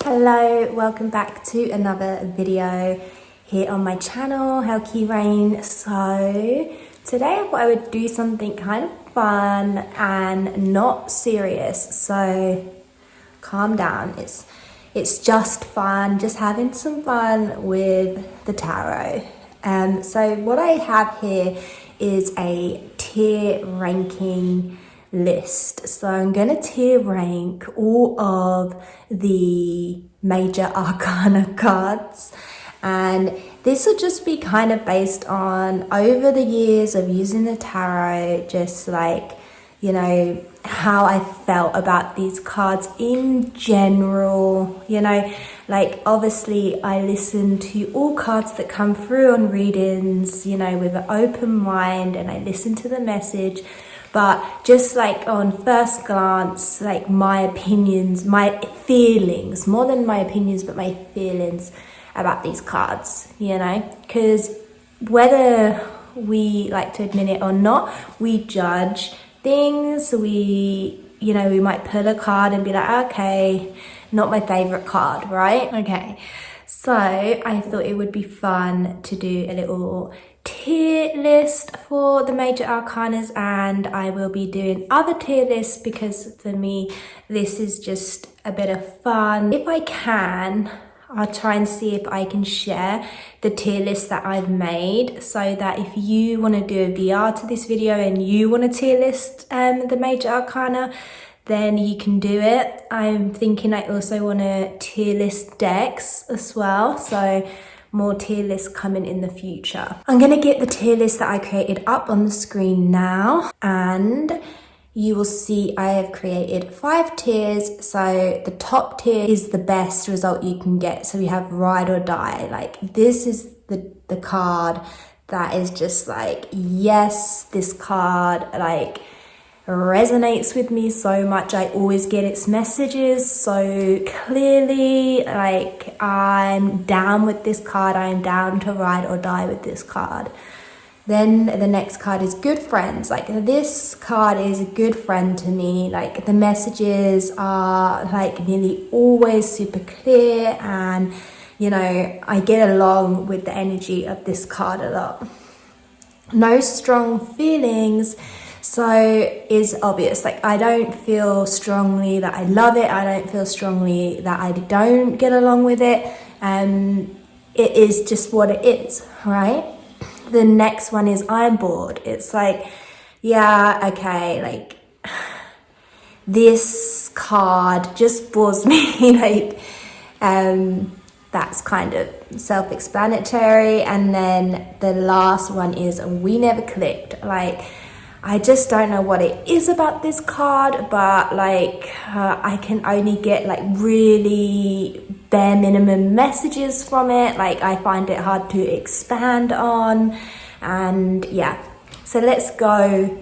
Hello, welcome back to another video here on my channel, Helki. So today I thought I would do something kind of fun and not serious, so calm down. It's just fun, just having some fun with the tarot. So what I have here is a tier ranking list. So I'm going to tier rank all of the major arcana cards, and this will just be kind of based on over the years of using the tarot, just like, you know, how I felt about these cards in general. You know, like obviously I listen to all cards that come through on readings, you know, with an open mind, and I listen to the message. But just like on first glance, like my opinions, my feelings, more than my opinions, but my feelings about these cards, you know, because whether we like to admit it or not, we judge things. We might pull a card and be like, okay, not my favorite card, right? Okay, so I thought it would be fun to do a little tier list for the major arcanas, and I will be doing other tier lists because for me this is just a bit of fun. If I can, I'll try and see if I can share the tier list that I've made, so that if you want to do a VR to this video and you want to tier list the major arcana, then you can do it. I'm thinking I also want to tier list decks as well, so more tier lists coming in the future. I'm gonna get the tier list that I created up on the screen now, and you will see I have created 5 tiers. So the top tier is the best result you can get. So we have ride or die. Like this is the card that is just like, yes, this card like resonates with me so much. I always get its messages so clearly. Like, I'm down with this card. I am down to ride or die with this card. Then the next card is good friends. Like this card is a good friend to me. Like the messages are like nearly always super clear, and you know, I get along with the energy of this card a lot. No strong feelings. So is obvious. Like I don't feel strongly that I love it. I don't feel strongly that I don't get along with it. It is just what it is, right? The next one is I'm bored. It's like, yeah, okay, like this card just bores me. Like, that's kind of self-explanatory. And then the last one is we never clicked. Like, I just don't know what it is about this card, but like I can only get like really bare minimum messages from it. Like I find it hard to expand on, and yeah. So let's go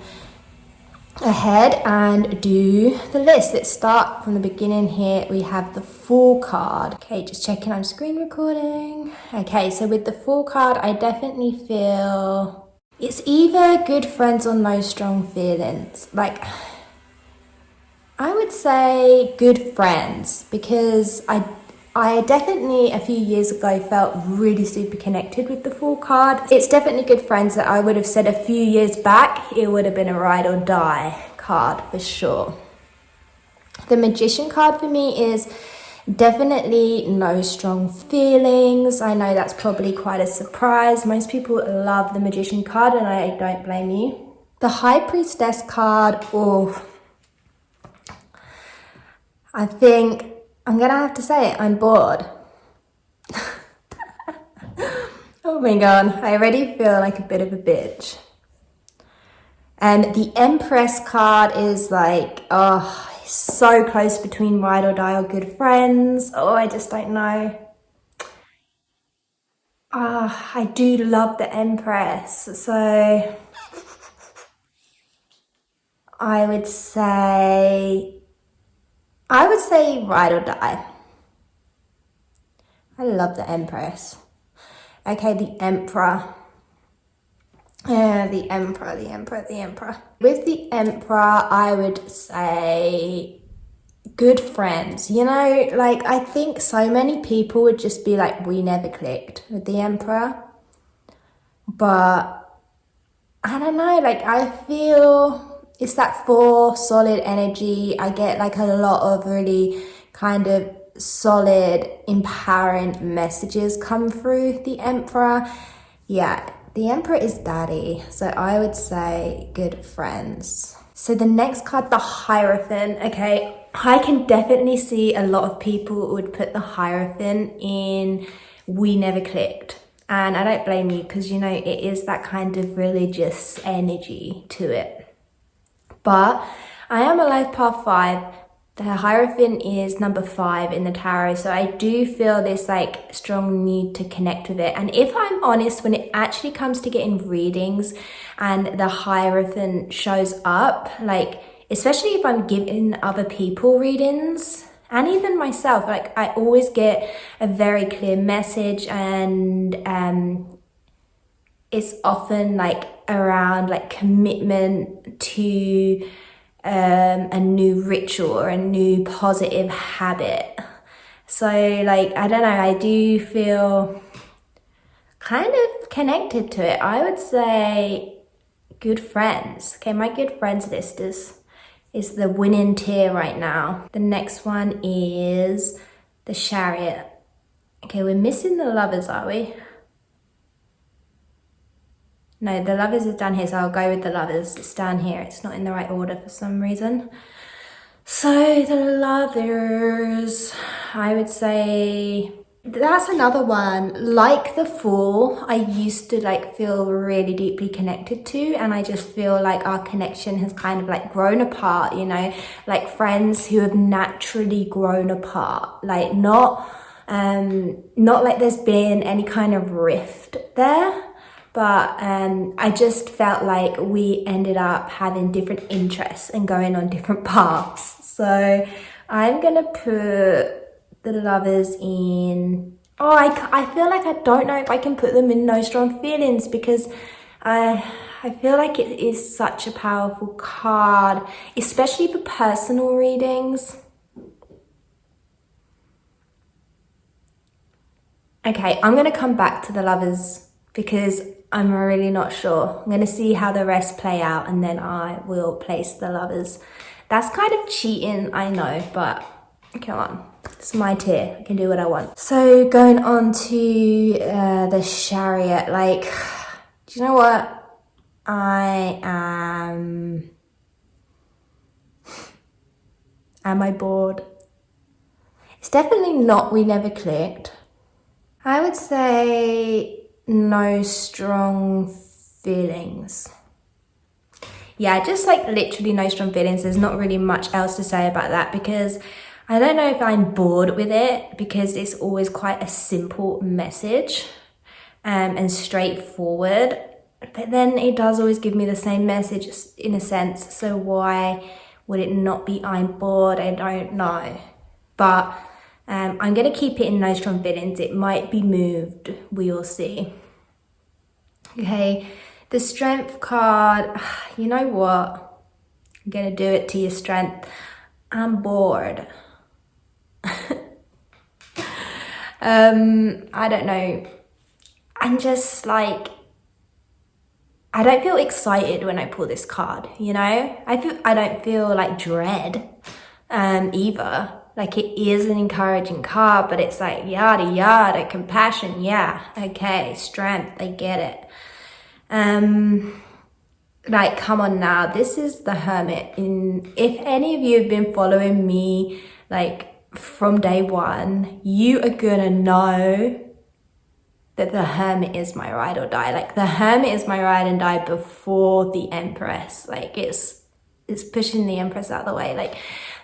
ahead and do the list. Let's start from the beginning here. We have the Fool card. Okay, just checking I'm screen recording. Okay, so with the Fool card, I definitely feel it's either good friends or no strong feelings. Like, I would say good friends, because I definitely a few years ago felt really super connected with the Fool card. It's definitely good friends that I would have said a few years back it would have been a ride or die card for sure. The Magician card for me is definitely no strong feelings. I know that's probably quite a surprise. Most people love the Magician card, and I don't blame you. The High Priestess card, oh, I think I'm gonna have to say it, I'm bored. Oh my god, I already feel like a bit of a bitch. And the Empress card is like, oh, so close between ride or die or good friends. Oh, I just don't know. I do love the Empress, so I would say ride or die. I love the Empress. Okay, the Emperor. Yeah, the Emperor. With the Emperor, I would say good friends, you know, like I think so many people would just be like, we never clicked with the Emperor. But I don't know, like I feel it's that 4 solid energy. I get like a lot of really kind of solid, empowering messages come through the Emperor. Yeah, the Emperor is daddy, so I would say good friends. So the next card, the Hierophant. Okay, I can definitely see a lot of people would put the Hierophant in we never clicked. And I don't blame you, because you know, it is that kind of religious energy to it. But I am a life path 5. The Hierophant is number 5 in the tarot. So I do feel this like strong need to connect with it. And if I'm honest, when it actually comes to getting readings and the Hierophant shows up, like, especially if I'm giving other people readings, and even myself, like I always get a very clear message, and it's often like around like commitment to a new ritual or a new positive habit. So like, I don't know, I do feel kind of connected to it. I would say good friends. Okay, my good friends list is the winning tier right now. The next one is the Chariot. Okay, we're missing the Lovers, are we? No, the Lovers is down here, so I'll go with the Lovers. It's down here. It's not in the right order for some reason. So the Lovers, I would say that's another one. Like the Fool, I used to like feel really deeply connected to, and I just feel like our connection has kind of like grown apart, you know, like friends who have naturally grown apart, like not like there's been any kind of rift there. But I just felt like we ended up having different interests and going on different paths. So I'm gonna put the Lovers in. Oh, I feel like I don't know if I can put them in No Strong Feelings, because I feel like it is such a powerful card, especially for personal readings. Okay, I'm gonna come back to the Lovers because I'm really not sure. I'm gonna see how the rest play out, and then I will place the Lovers. That's kind of cheating, I know, but come on, it's my tier. I can do what I want. So going on to the Chariot, like, do you know what? Am I bored? It's definitely not we never clicked. I would say no strong feelings. Yeah, just like literally no strong feelings. There's not really much else to say about that, because I don't know if I'm bored with it, because it's always quite a simple message and straightforward. But then it does always give me the same message in a sense. So why would it not be I'm bored? I don't know. But I'm going to keep it in no strong feelings. It might be moved. We will see. Okay, the Strength card. You know what? I'm going to do it to your Strength. I'm bored. I don't know. I'm just like, I don't feel excited when I pull this card, you know? I don't feel like dread either. Like, it is an encouraging card, but it's like yada yada, compassion, yeah, okay, strength, I get it. Like, come on now, this is the Hermit. If any of you have been following me like from day one, you are gonna know that the Hermit is my ride or die. Like, the Hermit is my ride and die before the Empress. Like, it's pushing the Empress out of the way. Like,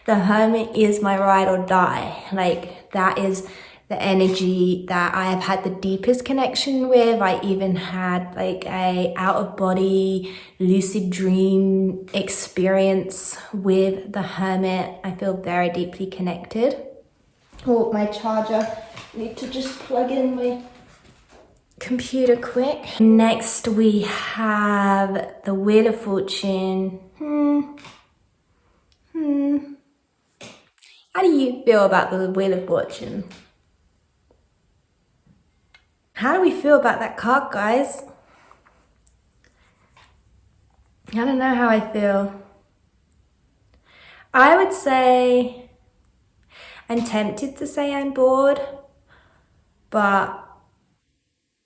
the Hermit is my ride or die. Like, that is the energy that I have had the deepest connection with. I even had like a out-of-body lucid dream experience with the Hermit. I feel very deeply connected. Oh, my charger. I need to just plug in my computer quick. Next we have the Wheel of Fortune. How do you feel about the Wheel of Fortune? How do we feel about that card, guys? I don't know how I feel. I would say I'm tempted to say I'm bored, but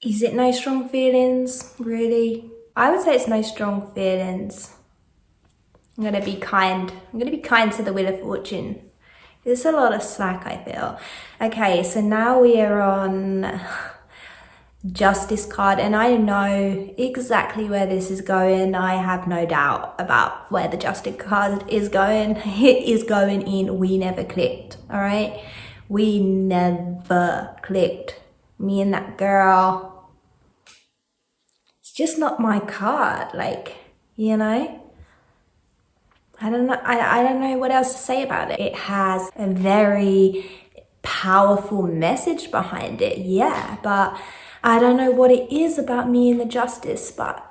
is it no strong feelings, really? I would say it's no strong feelings. I'm gonna be kind. I'm gonna be kind to the Wheel of Fortune. There's a lot of slack, I feel. Okay, so now we are on Justice card, and I know exactly where this is going. I have no doubt about where the Justice card is going. It is going in We Never Clicked, all right? We never clicked. Me and that girl. It's just not my card, like, you know? I don't know. I don't know what else to say about it. It has a very powerful message behind it, yeah, but I don't know what it is about me and the Justice, but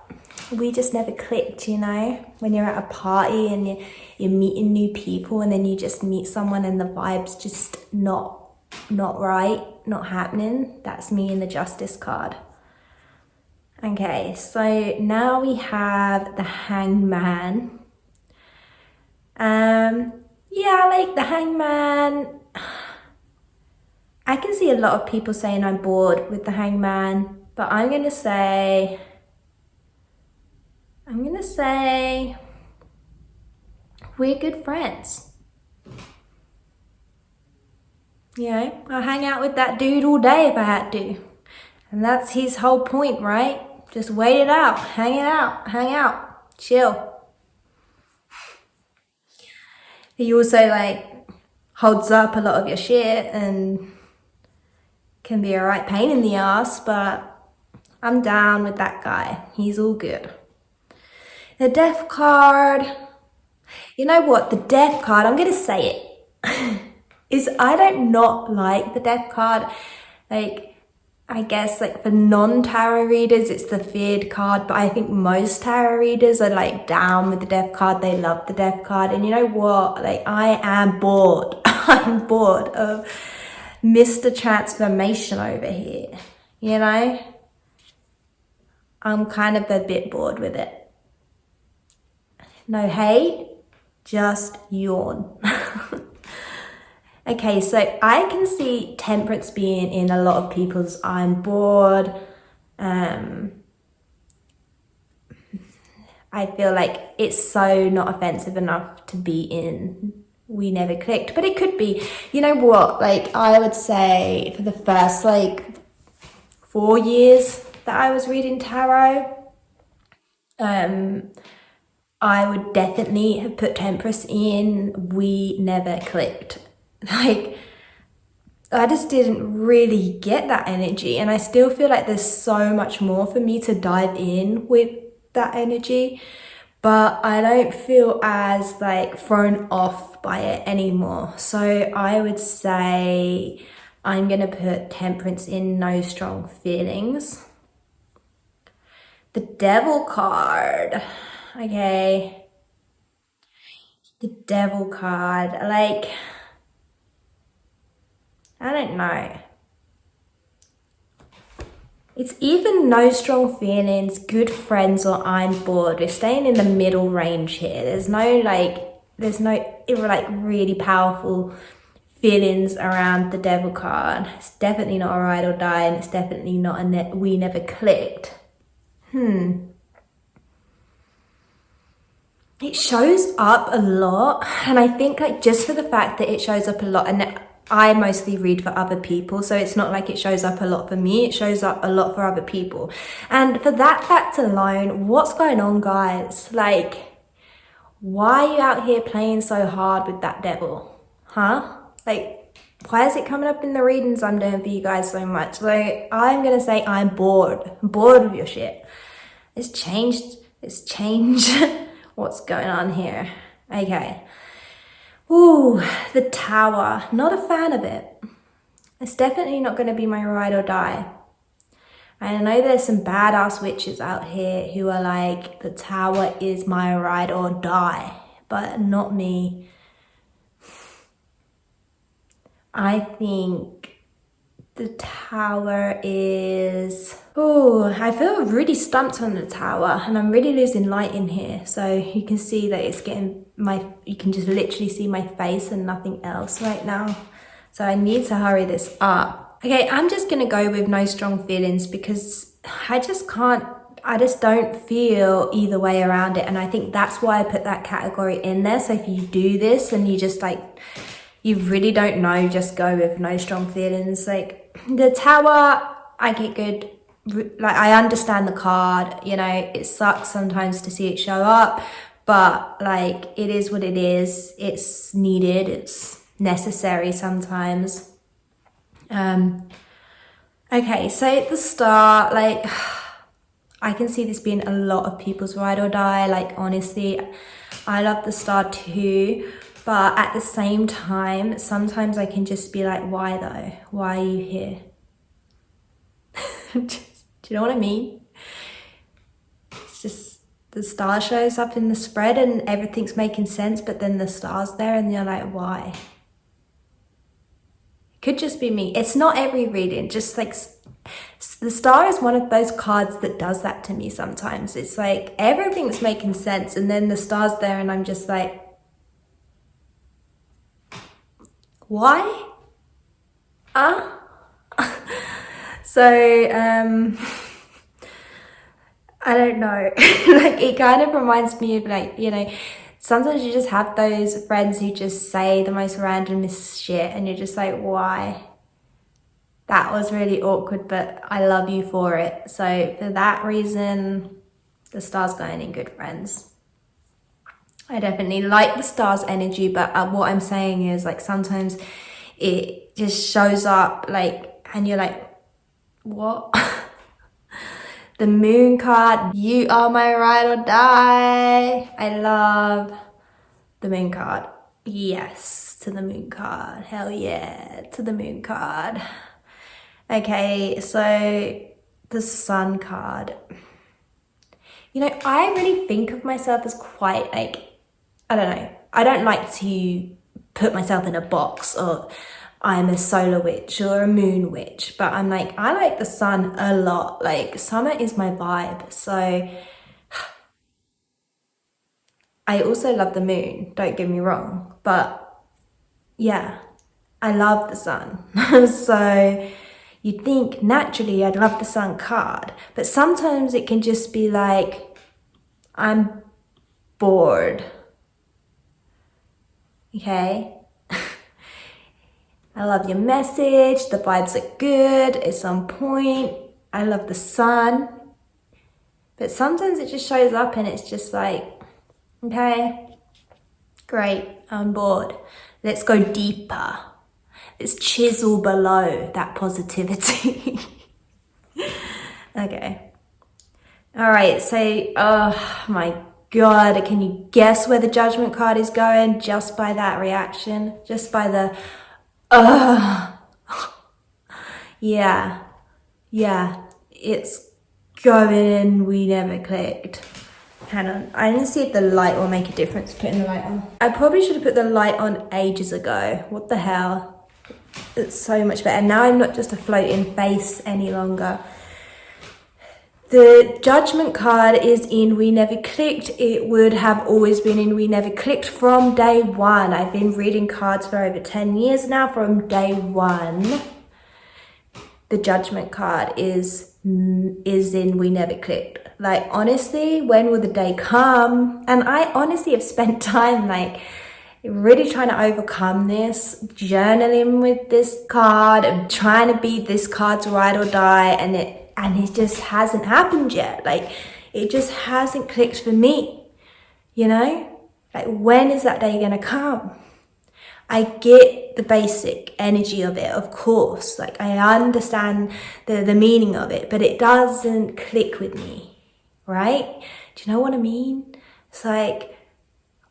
we just never clicked, you know? When you're at a party and you're meeting new people, and then you just meet someone and the vibe's just not right, not happening. That's me and the Justice card. Okay, so now we have the Hangman. Yeah, like the Hangman. I can see a lot of people saying I'm bored with the Hangman, but I'm gonna say we're good friends. You know, I hang out with that dude all day if I had to. And that's his whole point, right? Just wait it out, hang out, chill. He also like holds up a lot of your shit and can be a right pain in the ass, but I'm down with that guy. He's all good. The Death card, you know what? The Death card, I'm gonna say it, is I don't not like the Death card. Like, I guess like for non-tarot readers, it's the feared card, but I think most tarot readers are like down with the Death card. They love the Death card. And you know what? Like, I am bored. I'm bored of Mr. Transformation over here. You know? I'm kind of a bit bored with it. No hate, just yawn. Okay, so I can see Temperance being in a lot of people's I'm bored. I feel like it's so not offensive enough to be in We Never Clicked, but it could be. You know what? Like, I would say for the first like 4 years that I was reading tarot, I would definitely have put Temperance in We Never Clicked. Like, I just didn't really get that energy, and I still feel like there's so much more for me to dive in with that energy, but I don't feel as like thrown off by it anymore. So I would say I'm gonna put Temperance in No Strong Feelings. The Devil card, okay. The Devil card, like, I don't know. It's even No Strong Feelings, Good Friends, or I'm bored. We're staying in the middle range here. There's no really powerful feelings around the Devil card. It's definitely not a ride or die, and it's definitely not a We Never Clicked. It shows up a lot, and I think like just for the fact that it shows up a lot, and I mostly read for other people, so it's not like it shows up a lot for me, it shows up a lot for other people. And for that fact alone, what's going on, guys? Like, why are you out here playing so hard with that devil? Huh? Like, why is it coming up in the readings I'm doing for you guys so much? Like, I'm gonna say I'm bored. I'm bored of your shit. It's changed what's going on here. Okay. Ooh, the Tower. Not a fan of it. It's definitely not going to be my ride or die. I know there's some badass witches out here who are like, the Tower is my ride or die, but not me. I think the Tower is... Oh, I feel really stumped on the Tower, and I'm really losing light in here. So you can see that it's getting you can just literally see my face and nothing else right now. So I need to hurry this up. Okay, I'm just gonna go with no strong feelings because I just don't feel either way around it. And I think that's why I put that category in there. So if you do this and you just like, you really don't know, just go with no strong feelings. Like the Tower, I get good. Like I understand the card, you know, it sucks sometimes to see it show up, but like it is what it is. It's needed, it's necessary sometimes. Okay, so at the start, like I can see this being a lot of people's ride or die. Like honestly, I love the Star too, but at the same time, sometimes I can just be like, why though? Why are you here? Do you know what I mean? It's just the Star shows up in the spread and everything's making sense, but then the Star's there and you're like, why? It could just be me. It's not every reading, just like the Star is one of those cards that does that to me sometimes. It's like everything's making sense and then the Star's there and I'm just like, why? So, I don't know. Like it kind of reminds me of like, you know, sometimes you just have those friends who just say the most randomest shit and you're just like, why? That was really awkward, but I love you for it. So for that reason, the Star's going in good friends. I definitely like the Star's energy, but what I'm saying is like sometimes it just shows up like, and you're like, what? The Moon card, you are my ride or die. I love the Moon card. Yes, to the Moon card. Hell yeah, to the Moon card. Okay, so the Sun card. You know, I really think of myself as quite like, I don't know. I don't like to put myself in a box or I'm a solar witch or a moon witch, but I'm like, I like the sun a lot. Like summer is my vibe. So I also love the moon, don't get me wrong, but yeah, I love the sun. So you'd think naturally I'd love the sun card, but sometimes it can just be like, I'm bored. Okay. I love your message, the vibes are good, it's on point, I love the sun. But sometimes it just shows up and it's just like, okay, great, I'm bored. Let's go deeper. Let's chisel below that positivity. Okay. All right, so, oh my God, can you guess where the Judgment card is going just by that reaction? Just by the... yeah, it's going, we never clicked. Hang on, I didn't see if the light will make a difference putting the light on. I probably should have put the light on ages ago. What the hell? It's so much better. Now I'm not just a floating face any longer. The Judgment card is in We Never Clicked. It would have always been in We Never Clicked from day one. I've been reading cards for over 10 years now. From day one, the Judgment card is in We Never Clicked. Like, honestly, when will the day come? And I honestly have spent time, like, really trying to overcome this, journaling with this card, and trying to be this card's ride or die, and it just hasn't happened yet. Like, it just hasn't clicked for me, you know? Like, when is that day gonna come? I get the basic energy of it, of course. Like, I understand the meaning of it, but it doesn't click with me, right? Do you know what I mean? It's like,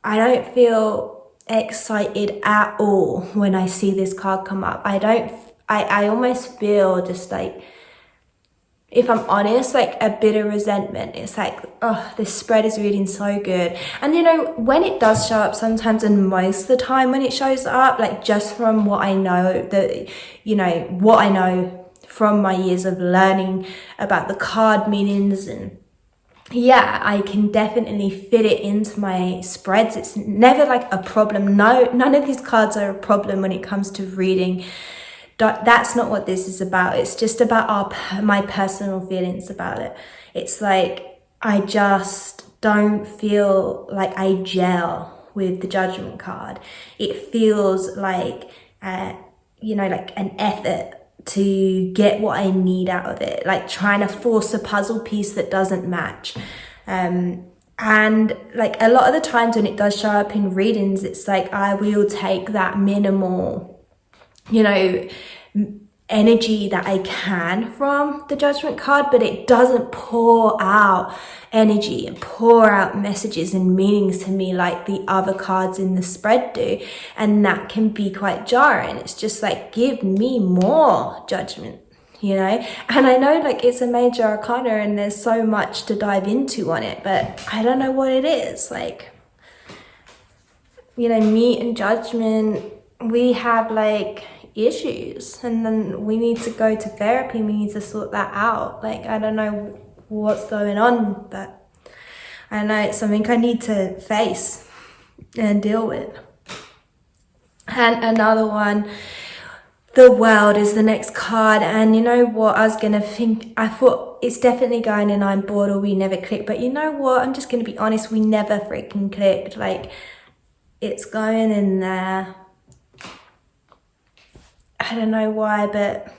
I don't feel excited at all when I see this card come up. I almost feel just like if I'm honest, like a bit of resentment. It's like, oh, this spread is reading so good. And you know, when it does show up sometimes, and most of the time when it shows up, like just from what I know, that, you know, what I know from my years of learning about the card meanings, and yeah, I can definitely fit it into my spreads. It's never like a problem. No, none of these cards are a problem when it comes to reading. That's not what this is about. It's just about my personal feelings about it. It's like, I just don't feel like I gel with the Judgment card. It feels like, you know, like an effort to get what I need out of it, like trying to force a puzzle piece that doesn't match. And like a lot of the times when it does show up in readings, it's like I will take that minimal, you know, energy that I can from the Judgment card, but it doesn't pour out energy and pour out messages and meanings to me like the other cards in the spread do. And that can be quite jarring. It's just like, give me more Judgment, you know? And I know like it's a major arcana and there's so much to dive into on it, but I don't know what it is. Like, you know, me and Judgment, we have like issues, and then we need to go to therapy. We need to sort that out. Like, I don't know what's going on, but I know it's something I need to face and deal with. And another one, the World, is the next card. And you know what, I thought it's definitely going in I'm bored or we never clicked, but you know what, I'm just gonna be honest, we never freaking clicked. Like, it's going in there. I don't know why, but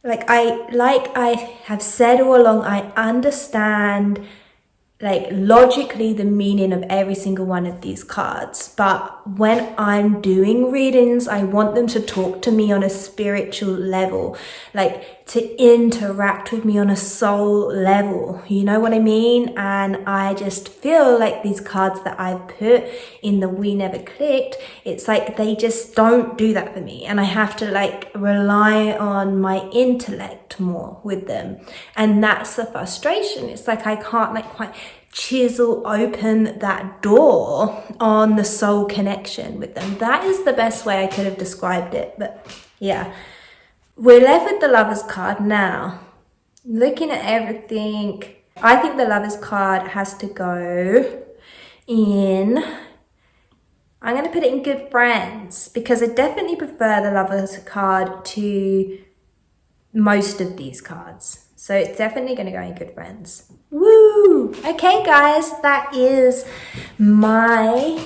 like I have said all along, I understand like logically the meaning of every single one of these cards, but when I'm doing readings, I want them to talk to me on a spiritual level, like to interact with me on a soul level, you know what I mean? And I just feel like these cards that I've put in the We Never Clicked, it's like they just don't do that for me, and I have to like rely on my intellect more with them, and that's the frustration. It's like I can't like quite chisel open that door on the soul connection with them. That is the best way I could have described it. But yeah, we're left with the Lovers card now. Looking at everything, I think the Lovers card has to go in, I'm going to put it in Good Friends, because I definitely prefer the Lovers card to most of these cards. So it's definitely going to go in Good Friends. Woo! Okay, guys, that is my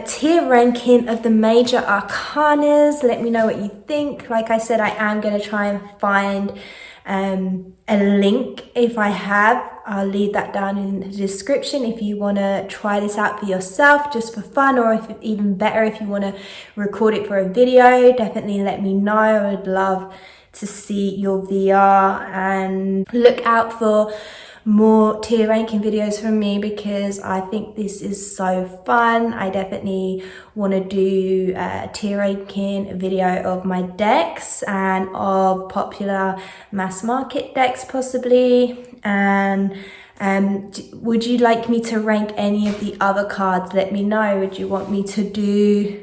tier ranking of the major arcanas. Let me know what you think. Like I said, I am going to try and find a link. If I have, I'll leave that down in the description if you want to try this out for yourself just for fun, or if even better, if you want to record it for a video, definitely let me know. I would love to see your VR, and look out for more tier ranking videos from me, because I think this is so fun. I definitely want to do a tier ranking video of my decks and of popular mass market decks possibly. And would you like me to rank any of the other cards? Let me know. Would you want me to do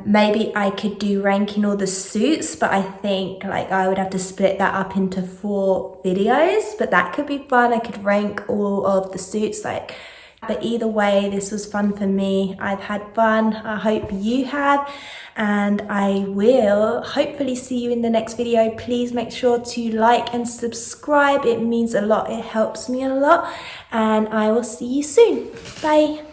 maybe I could do ranking all the suits, but I think like I would have to split that up into 4 videos, but that could be fun. I could rank all of the suits, like, but either way, this was fun for me. I've had fun. I hope you have, and I will hopefully see you in the next video. Please make sure to like and subscribe. It means a lot. It helps me a lot, and I will see you soon. Bye.